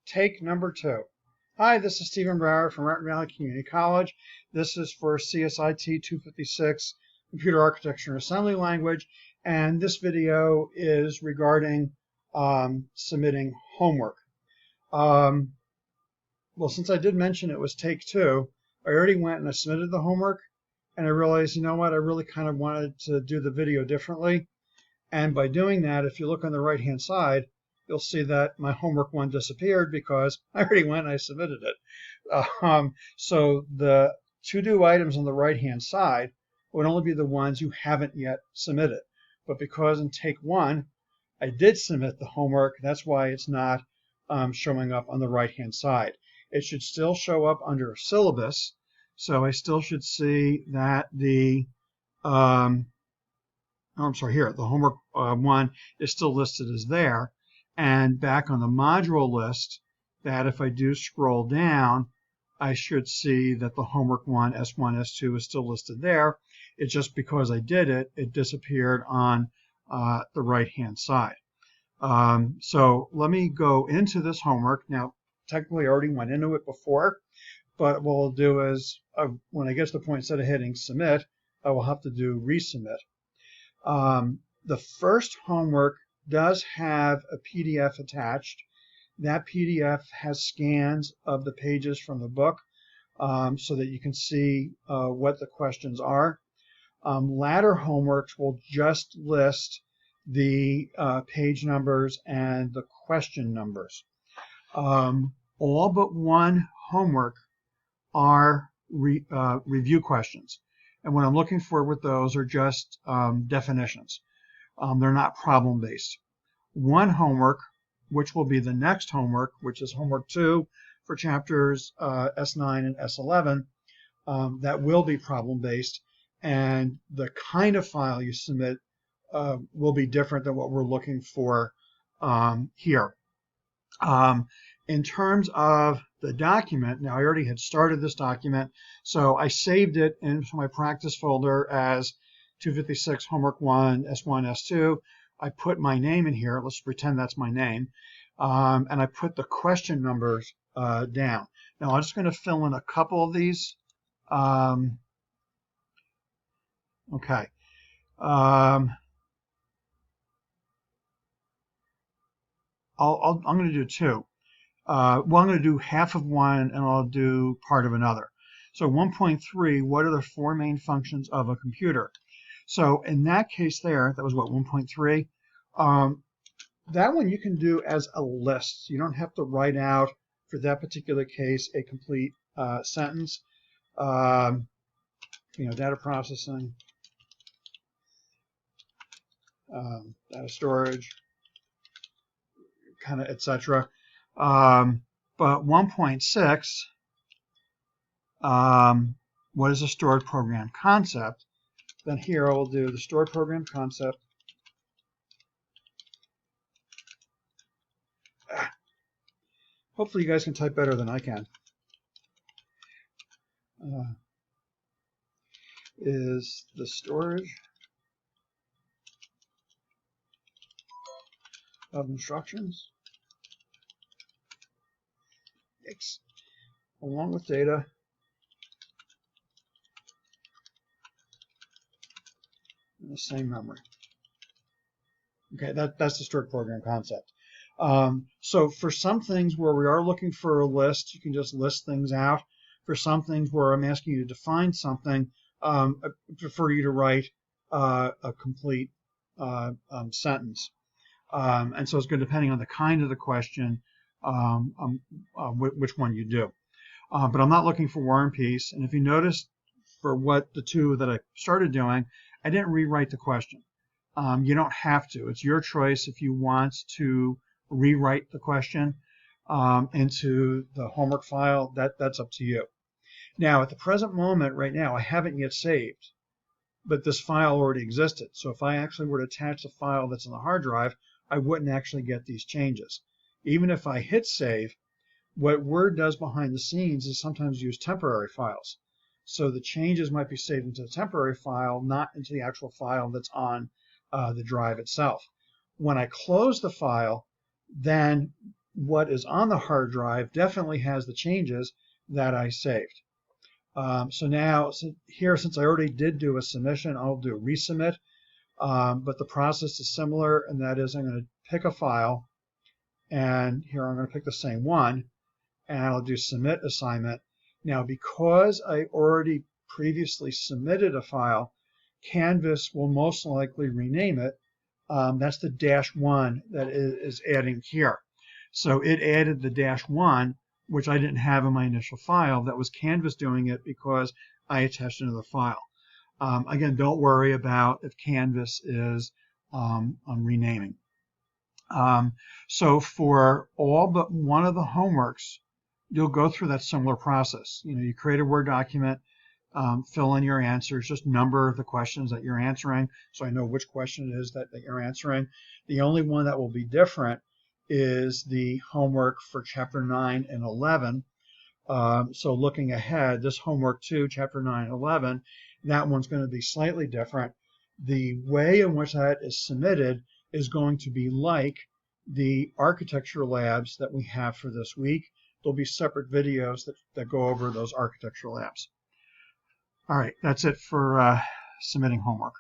take number 2. Hi, this is Stephen Brower from Raton Valley Community College. This is for CSIT 256, Computer Architecture and Assembly Language, and this video is regarding submitting homework. Well, since I did mention it was take 2, I already went and I submitted the homework, and I realized, you know what, I really kind of wanted to do the video differently. And by doing that, if you look on the right-hand side, you'll see that my homework 1 disappeared because I already went and I submitted it. So the to-do items on the right-hand side would only be the ones you haven't yet submitted. But because in take 1, I did submit the homework, that's why it's not showing up on the right-hand side. It should still show up under syllabus. So I still should see that the the homework 1 is still listed as there. And back on the module list, that if I do scroll down, I should see that the homework 1, S1, S2 is still listed there. It's just because I did it, it disappeared on the right-hand side. So let me go into this homework. Now, technically I already went into it before, but what I'll do is when I get to the point, instead of hitting submit, I will have to do resubmit. The first homework does have a PDF attached. That PDF has scans of the pages from the book so that you can see what the questions are. Latter homeworks will just list the page numbers and the question numbers. All but one homework are review questions. And what I'm looking for with those are just definitions. They're not problem-based. One homework, which will be the next homework, which is homework 2 for chapters S9 and S11, that will be problem-based, and the kind of file you submit will be different than what we're looking for here. In terms of the document, now I already had started this document, so I saved it into my practice folder as 256 homework 1, S1, S2. I put my name in here. Let's pretend that's my name. And I put the question numbers down. Now I'm just going to fill in a couple of these. Okay. I'm going to do 2. Well, I'm going to do half of one and I'll do part of another. So 1.3, what are the 4 main functions of a computer? So in that case there, that was what, 1.3? That one you can do as a list. You don't have to write out, for that particular case, a complete sentence. Data processing, data storage, kind of, etc. But 1.6, what is a stored program concept? Then here I will do the stored program concept. Hopefully you guys can type better than I can. Is the storage of instructions, along with data, in the same memory. Okay, that's the stored program concept. So for some things where we are looking for a list, you can just list things out. For some things where I'm asking you to define something, I prefer you to write a complete sentence. And so it's good depending on the kind of the question, which one you do. But I'm not looking for War and Peace. And if you notice, for what the 2 that I started doing, I didn't rewrite the question. You don't have to. It's your choice if you want to rewrite the question into the homework file. That's up to you. Now, at the present moment, right now, I haven't yet saved, but this file already existed. So if I actually were to attach the file that's on the hard drive, I wouldn't actually get these changes. Even if I hit save, what Word does behind the scenes is sometimes use temporary files. So the changes might be saved into the temporary file, not into the actual file that's on the drive itself. When I close the file, then what is on the hard drive definitely has the changes that I saved. So now here, since I already did do a submission, I'll do a resubmit. But the process is similar, and that is I'm going to pick a file, and here I'm going to pick the same one, and I'll do submit assignment. Now, because I already previously submitted a file, Canvas will most likely rename it. That's the -1 that is adding here. So it added the -1, which I didn't have in my initial file. That was Canvas doing it because I attached another file. Again, don't worry about if Canvas is on renaming. So for all but one of the homeworks, you'll go through that similar process. You create a Word document, fill in your answers, just number the questions that you're answering so I know which question it is that you're answering. The only one that will be different is the homework for Chapter 9 and 11. So looking ahead, this homework 2, Chapter 9 and 11, that one's going to be slightly different. The way in which that is submitted is going to be like the architecture labs that we have for this week. There'll be separate videos that go over those architecture labs. All right, that's it for submitting homework.